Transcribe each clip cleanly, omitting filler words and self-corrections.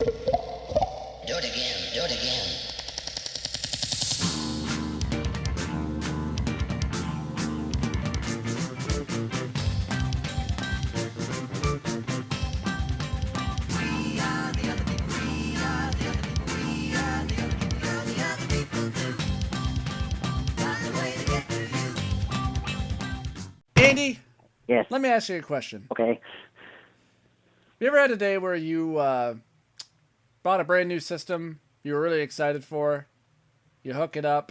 Do it again, do it again. Andy, Yes. let me ask you a question. Okay. You ever had a day where you bought a brand new system you were really excited for, you hook it up,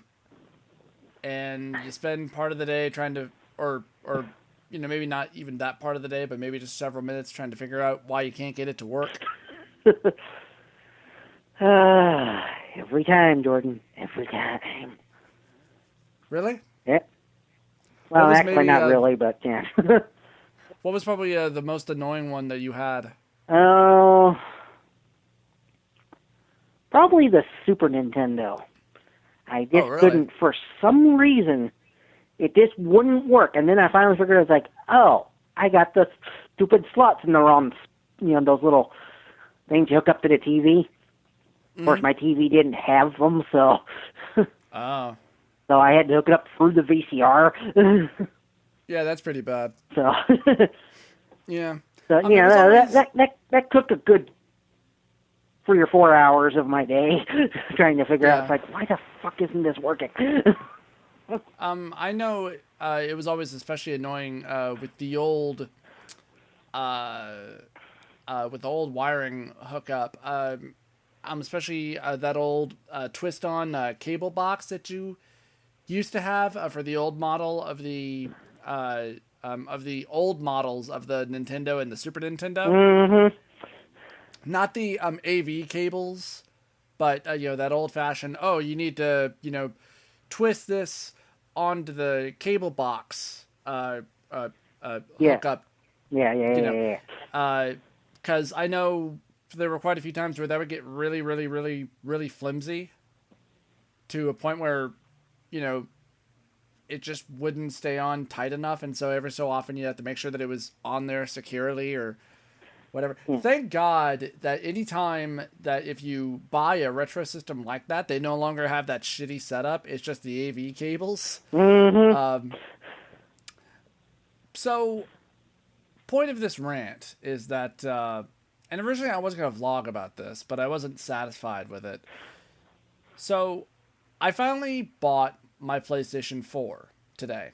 and you spend part of the day trying to, or maybe not even that part of the day, but maybe just several minutes trying to figure out why you can't get it to work? Every time, Jordan. Every time. Really? Yeah. Well, was actually, maybe, not really, but yeah. What was probably the most annoying one that you had? Oh, probably the Super Nintendo. I Oh, just really? couldn't, for some reason, it just wouldn't work. And then I finally figured it was like, oh, I got the stupid slots in the wrong, those little things you hook up to the TV. Of course, my TV didn't have them, so Oh. so I had to hook it up through the VCR. Yeah, that's pretty bad. So, Yeah. so I mean, yeah, it was always- that took a good 3 or 4 hours of my day trying to figure out. Yeah. It's like, why the fuck isn't this working? I know it was always especially annoying with the old wiring hookup. Especially that old twist-on cable box that you used to have for the old model of the old models of the Nintendo and the Super Nintendo. Mm-hmm. Not the AV cables, but that old-fashioned. Oh, you need to twist this onto the cable box Yeah. hookup. Yeah. Because I know there were quite a few times where that would get really, really, really, really flimsy to a point where, it just wouldn't stay on tight enough. And so every so often you have to make sure that it was on there securely or whatever. Thank God that anytime that if you buy a retro system like that, they no longer have that shitty setup. It's just the AV cables. Mm-hmm. So, point of this rant is that, and originally I wasn't going to vlog about this, but I wasn't satisfied with it. So, I finally bought my PlayStation 4 today.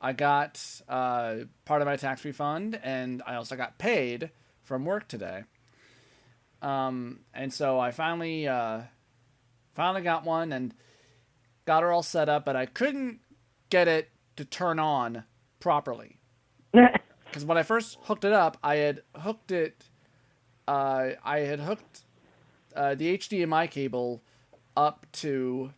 I got part of my tax refund, and I also got paid from work today. And so I finally got one and got her all set up, but I couldn't get it to turn on properly. Because when I first hooked it up, I had hooked the HDMI cable up through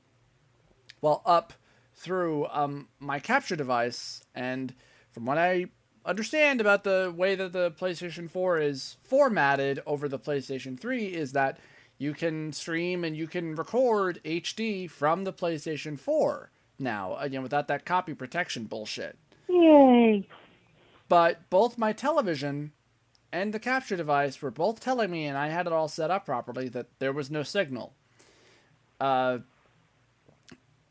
my capture device, and from what I understand about the way that the PlayStation 4 is formatted over the PlayStation 3 is that you can stream and you can record HD from the PlayStation 4 now, without that copy protection bullshit. Yay. But both my television and the capture device were both telling me, and I had it all set up properly, that there was no signal.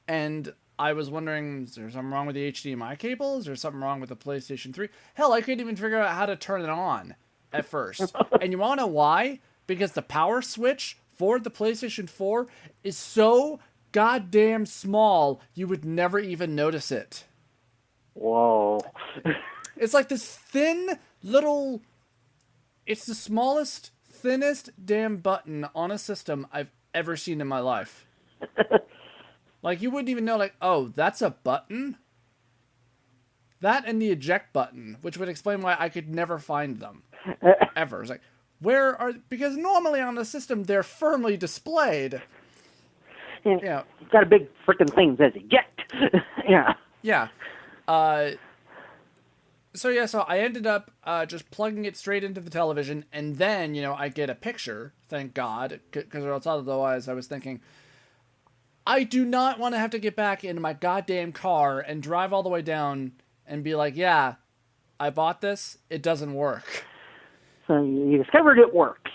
And I was wondering, is there something wrong with the HDMI cable? Is there something wrong with the PlayStation 3? Hell, I couldn't even figure out how to turn it on at first. And you want to know why? Because the power switch for the PlayStation 4 is so goddamn small, you would never even notice it. Whoa. It's like this thin little... It's the smallest, thinnest damn button on a system I've ever seen in my life. Like, you wouldn't even know, like, oh, that's a button? That and the eject button, which would explain why I could never find them. Ever. It's like, where are... Because normally on the system, they're firmly displayed. Yeah. It's got a big freaking thing that says eject. Yeah. Yeah. So I ended up just plugging it straight into the television, and then, I get a picture, thank God, because otherwise I was thinking, I do not want to have to get back into my goddamn car and drive all the way down and be like, yeah, I bought this, it doesn't work. So you discovered it works.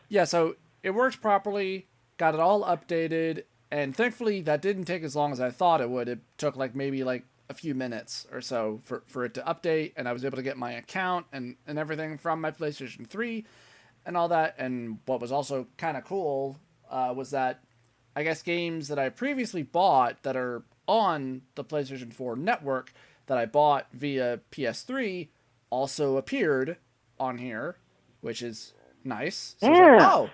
Yeah, so it worked properly, got it all updated, and thankfully that didn't take as long as I thought it would. It took like maybe like a few minutes or so for it to update, and I was able to get my account and everything from my PlayStation 3 and all that. And what was also kind of cool was that I guess games that I previously bought that are on the PlayStation 4 network that I bought via PS3 also appeared on here, which is nice. So it's like, Yeah. oh,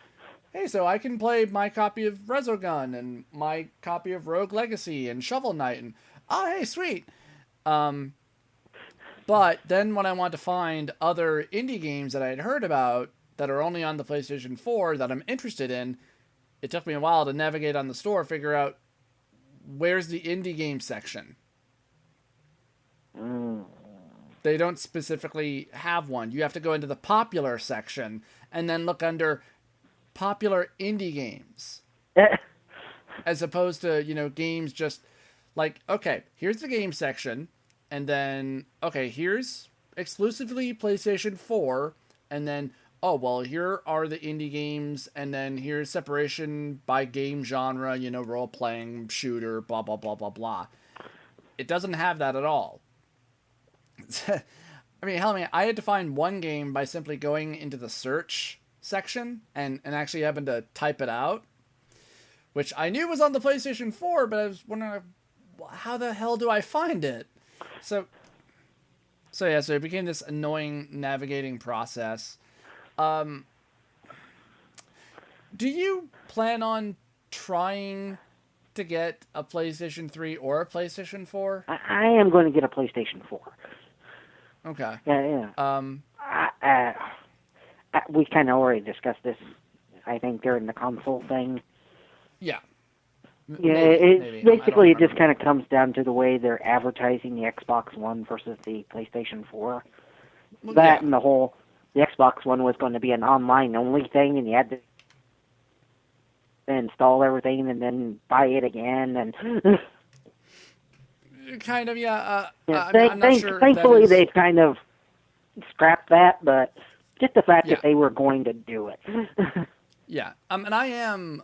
hey, so I can play my copy of Resogun and my copy of Rogue Legacy and Shovel Knight, and oh, hey, sweet. But then when I want to find other indie games that I had heard about that are only on the PlayStation 4 that I'm interested in, it took me a while to navigate on the store, figure out where's the indie game section. They don't specifically have one. You have to go into the popular section and then look under popular indie games. As opposed to, games just like, okay, here's the game section, and then, okay, here's exclusively PlayStation 4, and then, oh, well, here are the indie games, and then here's separation by game genre, role-playing, shooter, blah, blah, blah, blah, blah. It doesn't have that at all. I mean, I had to find one game by simply going into the search section and actually having to type it out, which I knew was on the PlayStation 4, but I was wondering, how the hell do I find it? So it became this annoying navigating process. Do you plan on trying to get a PlayStation 3 or a PlayStation 4? I am going to get a PlayStation 4. Okay. Yeah. We kind of already discussed this, I think, during the console thing. Yeah. Maybe. Basically, it just kind of comes down to the way they're advertising the Xbox One versus the PlayStation 4. Well, That and the Xbox One was going to be an online-only thing, and you had to install everything and then buy it again. And kind of, yeah. I'm not sure. Thankfully, they've kind of scrapped that, but just the fact that they were going to do it. Yeah. And I am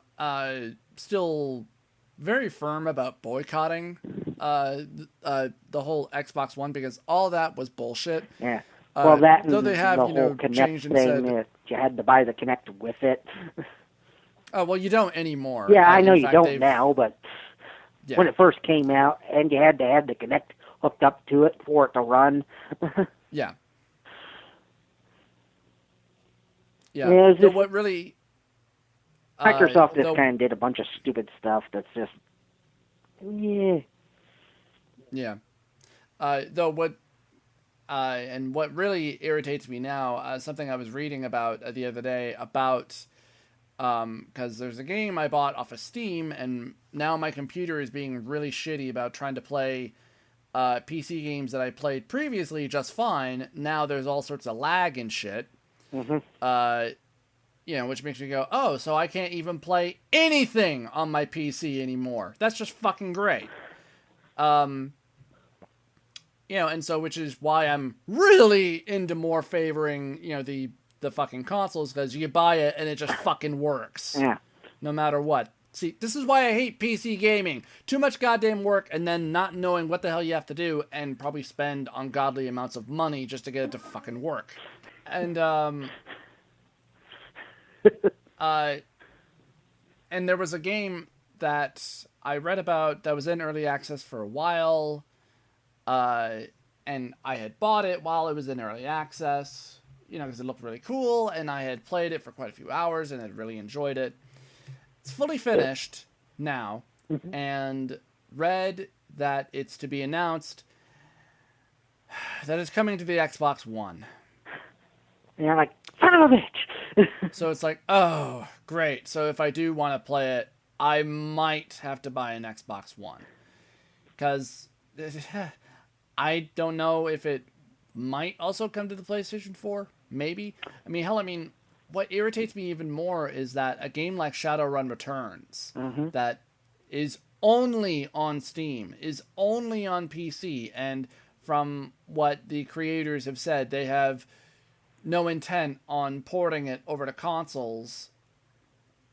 still very firm about boycotting the whole Xbox One, because all that was bullshit. Yeah. Well, that and though they have, the whole Kinect changed and thing, said, you had to buy the Kinect with it. oh, well, you don't anymore. Yeah, I know in you fact, don't now, but when it first came out, and you had to have the Kinect hooked up to it for it to run. Yeah. Yeah, it was So just, what really... Microsoft just kind of did a bunch of stupid stuff that's just... Yeah. Yeah. Though what... and what really irritates me now, something I was reading about the other day about... because there's a game I bought off of Steam, and now my computer is being really shitty about trying to play PC games that I played previously just fine. Now there's all sorts of lag and shit. Mm-hmm. Which makes me go, oh, so I can't even play anything on my PC anymore. That's just fucking great. And so which is why I'm really into more favoring, the fucking consoles, because you buy it and it just fucking works. Yeah. No matter what. See, this is why I hate PC gaming. Too much goddamn work and then not knowing what the hell you have to do and probably spend ungodly amounts of money just to get it to fucking work. And, and there was a game that I read about that was in early access for a while, and I had bought it while it was in early access, because it looked really cool, and I had played it for quite a few hours and had really enjoyed it. It's fully finished now, and read that it's to be announced that it's coming to the Xbox One. And you're like, son of a bitch! So it's like, oh, great. So if I do want to play it, I might have to buy an Xbox One. Because I don't know if it might also come to the PlayStation 4. Maybe. What irritates me even more is that a game like Shadowrun Returns, that is only on Steam, is only on PC, and from what the creators have said, they have no intent on porting it over to consoles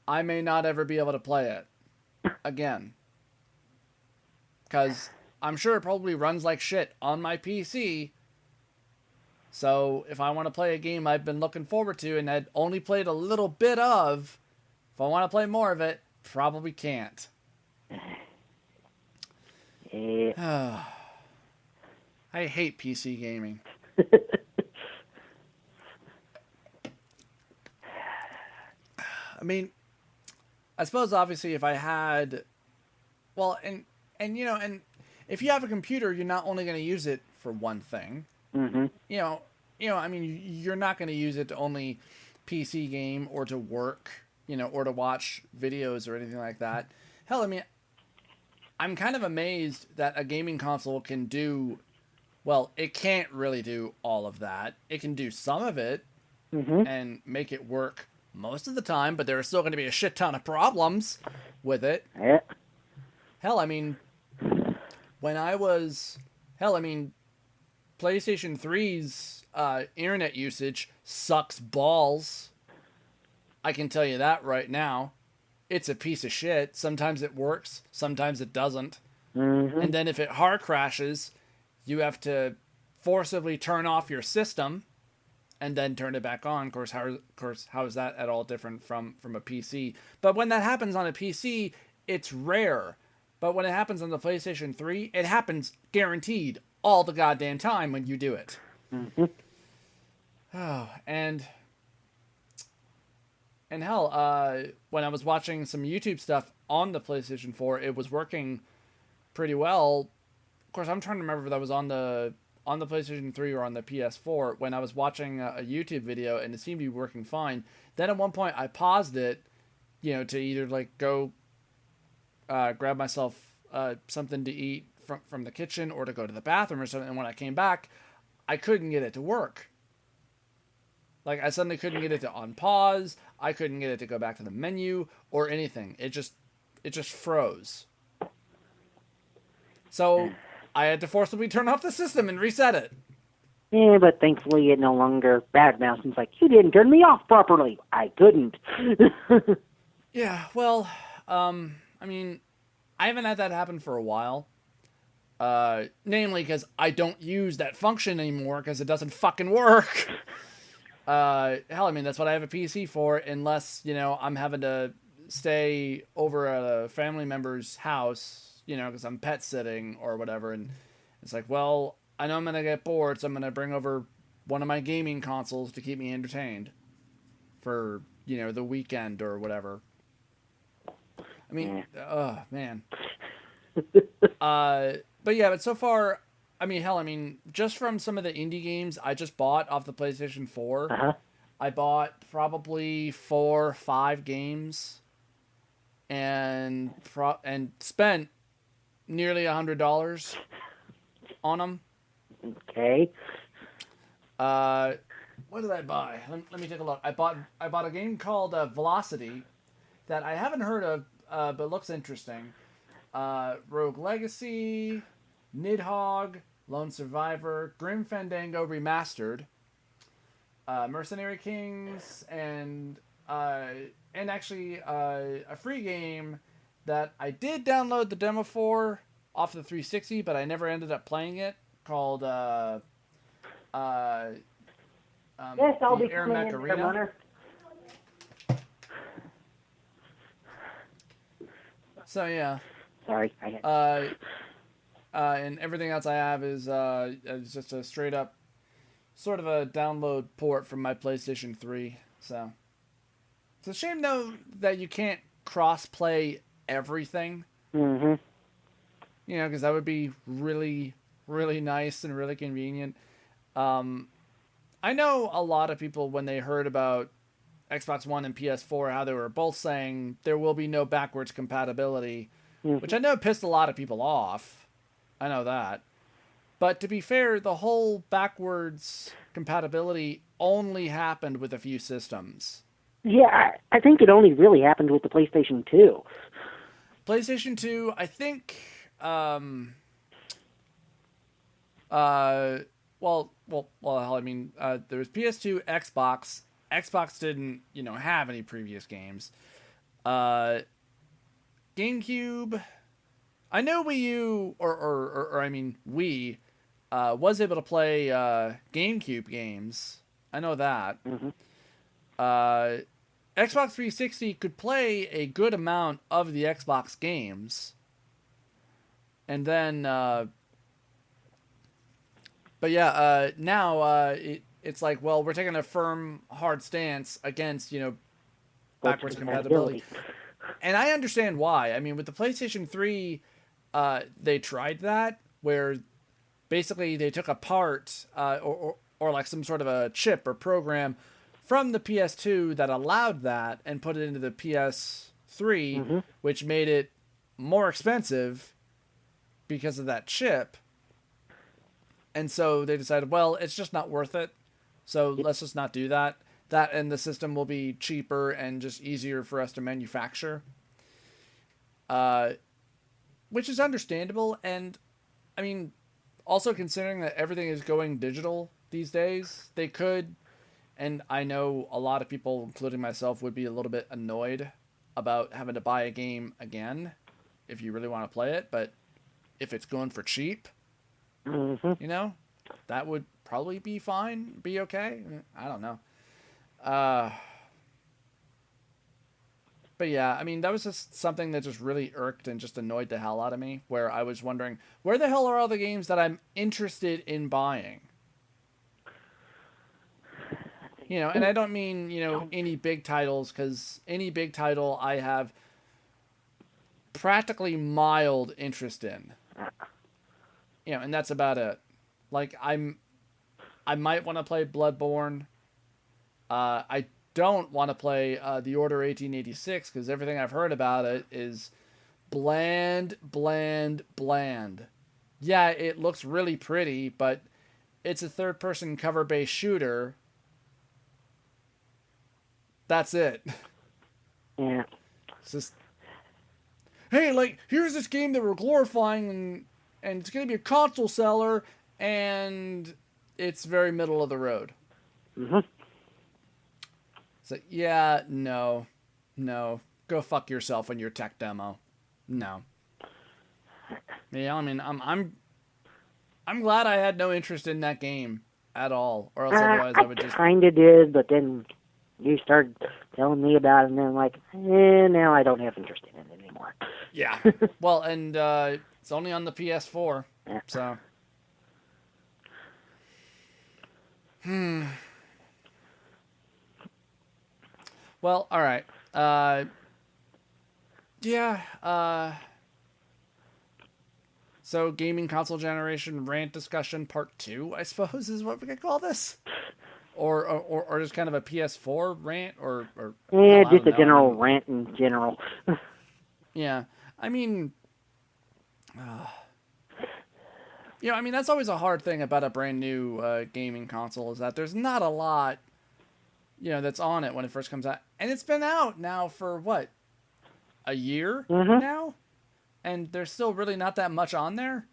I may not ever be able to play it again. Because I'm sure it probably runs like shit on my PC. So if I want to play a game I've been looking forward to and had only played a little bit of, if I want to play more of it, probably can't. Yeah. I hate PC gaming. I mean, I suppose obviously if I had, well, and you know, and if you have a computer, you're not only going to use it for one thing. Mm-hmm. I mean, you're not going to use it to only PC game or to work, or to watch videos or anything like that. Hell, I mean, I'm kind of amazed that a gaming console can do, well, it can't really do all of that. It can do some of it and make it work most of the time, but there are still going to be a shit ton of problems with it. Yeah. Hell, I mean, PlayStation 3's internet usage sucks balls. I can tell you that right now. It's a piece of shit. Sometimes it works, sometimes it doesn't. And then if it hard crashes, you have to forcibly turn off your system and then turn it back on. Of course, how is that at all different from a PC? But when that happens on a PC, it's rare. But when it happens on the PlayStation 3, it happens guaranteed all the goddamn time when you do it. Oh, and hell, when I was watching some YouTube stuff on the PlayStation 4, it was working pretty well. Of course, I'm trying to remember if that was on the PlayStation 3 or on the PS4 when I was watching a YouTube video, and it seemed to be working fine. Then at one point I paused it, to either like go grab myself something to eat from the kitchen or to go to the bathroom or something. And when I came back, I couldn't get it to work. Like, I suddenly couldn't get it to unpause. I couldn't get it to go back to the menu or anything. It just froze. So I had to forcibly turn off the system and reset it. Yeah, but thankfully it no longer badmouths. It's like, you didn't turn me off properly. I couldn't. Yeah, well, I mean, I haven't had that happen for a while. Namely because I don't use that function anymore because it doesn't fucking work. Hell, I mean, that's what I have a PC for, unless, I'm having to stay over at a family member's house, because I'm pet sitting or whatever. And it's like, well, I know I'm going to get bored, so I'm going to bring over one of my gaming consoles to keep me entertained for, the weekend or whatever. I mean, man. But so far, I mean, hell, just from some of the indie games I just bought off the PlayStation 4, I bought probably 4 or 5 games and spent nearly $100 on them. Okay. What did I buy? Let me take a look. I bought a game called Velocity that I haven't heard of, but looks interesting. Rogue Legacy, Nidhogg, Lone Survivor, Grim Fandango Remastered, Mercenary Kings, and actually a free game that I did download the demo for off the 360, but I never ended up playing it, called Yes, I'll be Air coming Mech in Arena. there, Runner. So yeah. Sorry. And everything else I have is just a straight up sort of a download port from my PlayStation 3. So it's a shame though that you can't cross play everything. Because that would be really, really nice and really convenient. I know a lot of people, when they heard about Xbox One and PS4, how they were both saying there will be no backwards compatibility, which I know pissed a lot of people off. I know that. But to be fair, the whole backwards compatibility only happened with a few systems. Yeah, I think it only really happened with the PlayStation 2. PlayStation 2, I think, there was PS2, Xbox. Xbox didn't, have any previous games. GameCube. I know Wii U, or I mean Wii, was able to play GameCube games. I know that. Mm-hmm. Xbox 360 could play a good amount of the Xbox games. And then, but yeah, now it's like, well, we're taking a firm, hard stance against, backwards compatibility. And I understand why. I mean, with the PlayStation 3, they tried that, where basically they took a part, or like some sort of a chip or program from the PS2 that allowed that and put it into the PS3, which made it more expensive because of that chip. And so they decided, well, it's just not worth it. So let's just not do that. That and the system will be cheaper and just easier for us to manufacture. Which is understandable. And I mean, also considering that everything is going digital these days, they could, and I know a lot of people, including myself, would be a little bit annoyed about having to buy a game again if you really want to play it. But if it's going for cheap, that would probably be fine, be okay. I don't know. But yeah, I mean, that was just something that just really irked and just annoyed the hell out of me, where I was wondering, where the hell are all the games that I'm interested in buying? And I don't mean, any big titles, because any big title I have practically mild interest in. And that's about it. Like, I might want to play Bloodborne. I don't want to play The Order 1886, because everything I've heard about it is bland. Yeah, it looks really pretty, but it's a third-person cover-based shooter. That's it. Yeah. It's just, hey, like, here's this game that we're glorifying, and it's going to be a console seller, and it's very middle of the road. It's like, yeah, no. Go fuck yourself in your tech demo. No. Yeah, I mean, I'm glad I had no interest in that game at all, or else otherwise I would just... I kind of did, but then you started telling me about it, and then I'm like, now I don't have interest in it anymore. Yeah. Well, and it's only on the PS4, so... Well, all right. So gaming console generation rant discussion part 2, I suppose, is what we could call this, or just kind of a PS4 rant, or just a general rant in general. Yeah, I mean, I mean, that's always a hard thing about a brand new gaming console, is that there's not a lot, that's on it when it first comes out. And it's been out now for, what, a year now? And there's still really not that much on there?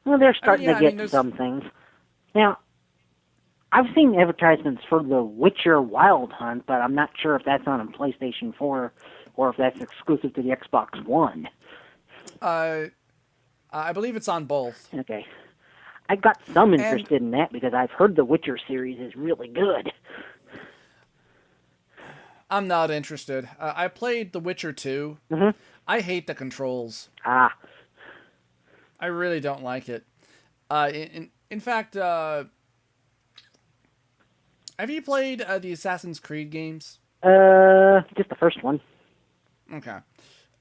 Well, they're starting to get some things. Now, I've seen advertisements for The Witcher Wild Hunt, but I'm not sure if that's on a PlayStation 4 or if that's exclusive to the Xbox One. I believe it's on both. Okay. I got some interest in that because I've heard the Witcher series is really good. I'm not interested. I played The Witcher 2. I hate the controls. I really don't like it. In fact, have you played the Assassin's Creed games? Just the first one. Okay.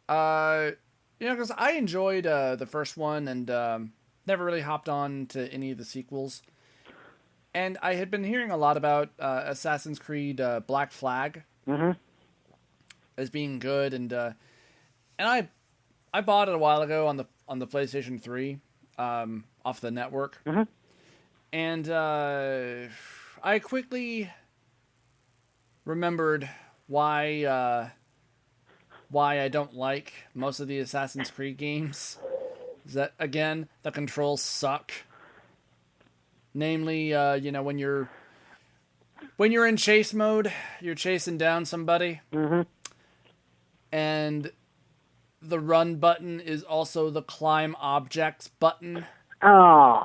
Because I enjoyed the first one and never really hopped on to any of the sequels. And I had been hearing a lot about Assassin's Creed Black Flag as being good, and I bought it a while ago on the PlayStation 3 off the network, and I quickly remembered why I don't like most of the Assassin's Creed games. Is that, again, the controls suck. Namely, when you're in chase mode, you're chasing down somebody, and the run button is also the climb objects button. Oh,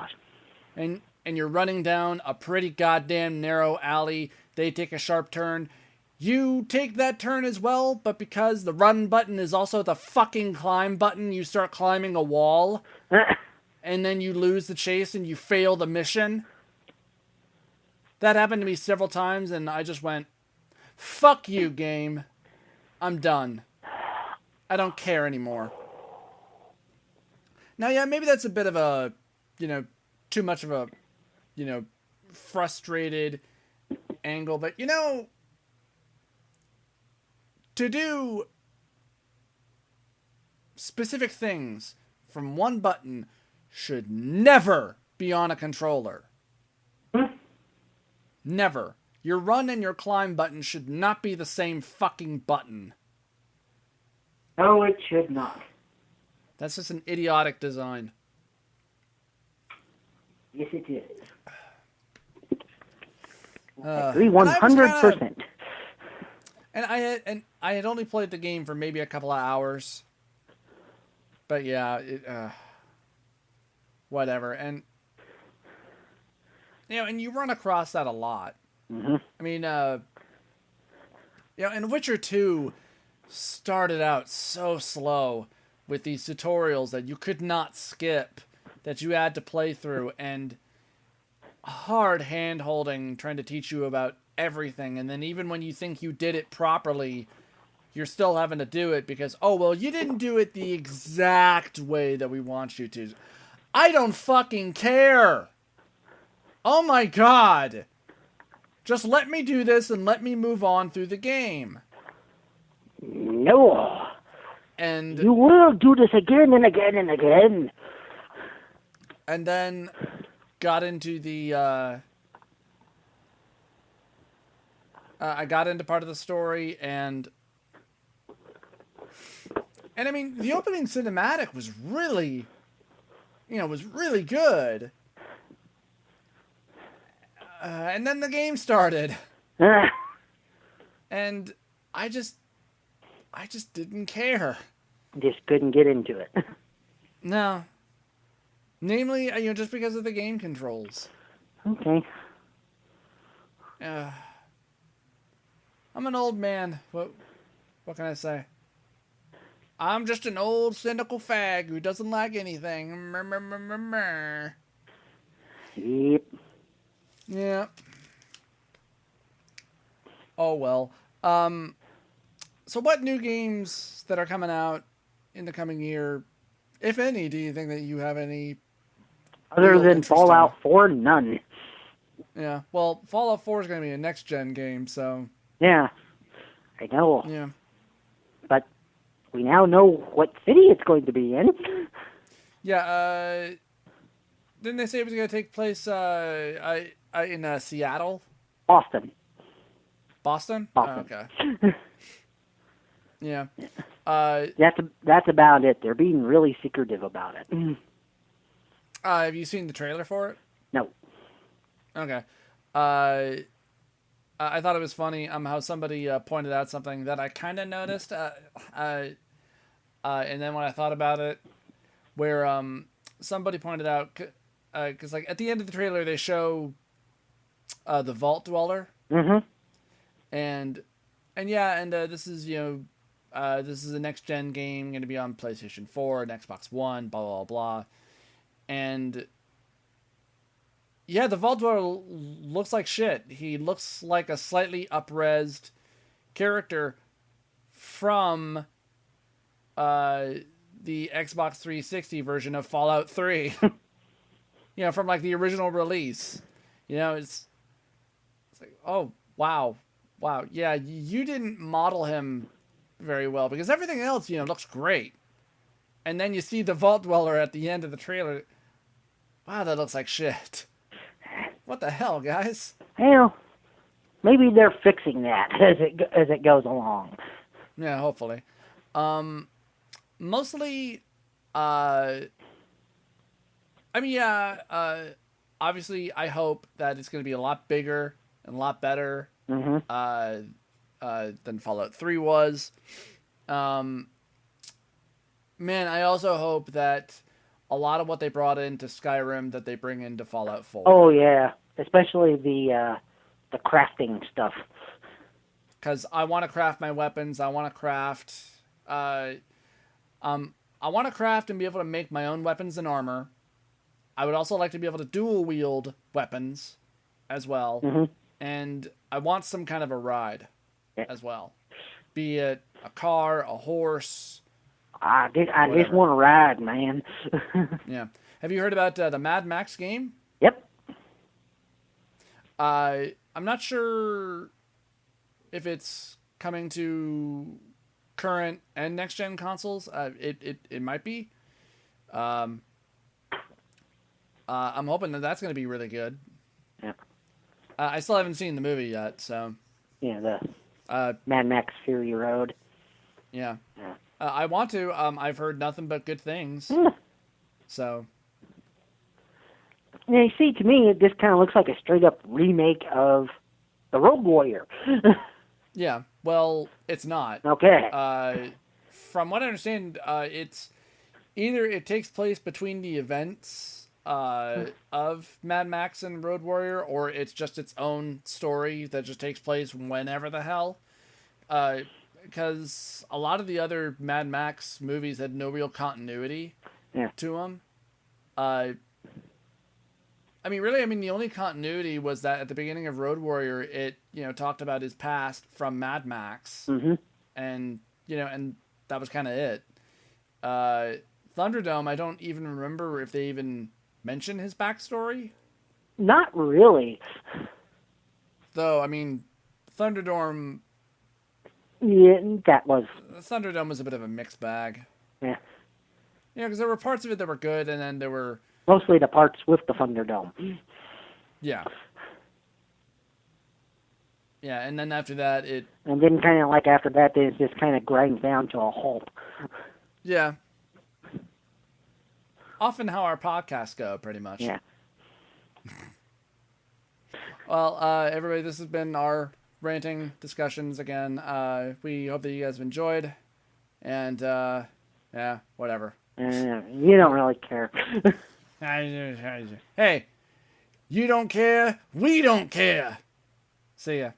And you're running down a pretty goddamn narrow alley. They take a sharp turn. You take that turn as well, but because the run button is also the fucking climb button, you start climbing a wall, and then you lose the chase and you fail the mission. That happened to me several times, and I just went, fuck you, game. I'm done. I don't care anymore. Now, yeah, maybe that's a bit of a, too much of a, frustrated angle, but, to do specific things from one button should never be on a controller. Never. Your run and your climb button should not be the same fucking button. no, it should not. That's just an idiotic design. Yes, it is. I Uh, agree 100%. And I had only played the game for maybe a couple of hours. But yeah, whatever. And and you run across that a lot. Mm-hmm. I mean, and Witcher 2 started out so slow with these tutorials that you could not skip, that you had to play through, and hard hand-holding trying to teach you about everything. And then even when you think you did it properly, you're still having to do it because, oh, well, you didn't do it the exact way that we want you to. I don't fucking care. Oh my god. Just let me do this and let me move on through the game. No. And you will do this again and again and again. And then got into the, I got into part of the story, and I mean, the opening cinematic was really, was really good. And then the game started. And I just didn't care. Just couldn't get into it. No. Namely, just because of the game controls. Okay. I'm an old man. What can I say? I'm just an old cynical fag who doesn't like anything. Yep. Yeah. Oh well. So what new games that are coming out in the coming year, if any, do you think that you have any? Other than Fallout 4, none. Yeah. Well, Fallout 4 is going to be a next gen game, so. Yeah. I know. Yeah. But we now know what city it's going to be in. Yeah. Didn't they say it was going to take place in Seattle? Boston. Boston? Boston. Oh, okay. Yeah. That's about it. They're being really secretive about it. Have you seen the trailer for it? No. Okay. I thought it was funny how somebody pointed out something that I kind of noticed. And then when I thought about it, where somebody pointed out, because like at the end of the trailer they show the Vault Dweller. Mm-hmm. And this is this is a next gen game, going to be on PlayStation 4 and Xbox One, blah blah blah. And yeah, the Vault Dweller looks like shit. He looks like a slightly up-resed character from the Xbox 360 version of Fallout 3. From like the original release. It's like, oh, wow. Yeah, you didn't model him very well because everything else, looks great. And then you see the Vault Dweller at the end of the trailer. Wow, that looks like shit. What the hell, guys? Well, maybe they're fixing that as it goes along. Yeah, hopefully. Mostly, obviously, I hope that it's going to be a lot bigger and a lot better Mm-hmm. than Fallout 3 was. Man, I also hope that a lot of what they brought into Skyrim that they bring into Fallout 4. Oh yeah, especially the crafting stuff. Because I want to craft my weapons. I want to craft. I want to craft and be able to make my own weapons and armor. I would also like to be able to dual wield weapons as well. Mm-hmm. And I want some kind of a ride Yeah. as well. Be it a car, a horse. I just Whatever. want to ride, man. Yeah. Have you heard about the Mad Max game? Yep. I'm not sure if it's coming to current and next gen consoles. It might be. I'm hoping that that's going to be really good. Yeah. I still haven't seen the movie yet, so Yeah, the uh, Mad Max Fury Road. yeah. Yeah. I want to. I've heard nothing but good things. Hmm. So Yeah, you see, to me, it just kind of looks like a straight-up remake of the Road Warrior. yeah. Well, it's not. Okay. From what I understand, it's either it takes place between the events of Mad Max and Road Warrior, or it's just its own story that just takes place whenever the hell. Because a lot of the other Mad Max movies had no real continuity to them. I mean, really, the only continuity was that at the beginning of Road Warrior, it, talked about his past from Mad Max. Mm-hmm. And, and that was kind of it. Thunderdome, I don't even remember if they even mentioned his backstory. Not really. Though, Thunderdome... Yeah, Thunderdome was a bit of a mixed bag. Yeah. Because there were parts of it that were good, and then there were... Mostly the parts with the Thunderdome. Yeah. Yeah, and then after that, it... And then kind of like after that, it just kind of grinds down to a halt. Yeah. Often how our podcasts go, pretty much. Yeah. Well, everybody, this has been our ranting discussions again. We hope that you guys have enjoyed. And, yeah, whatever. You don't really care. Hey, you don't care, we don't care. See ya.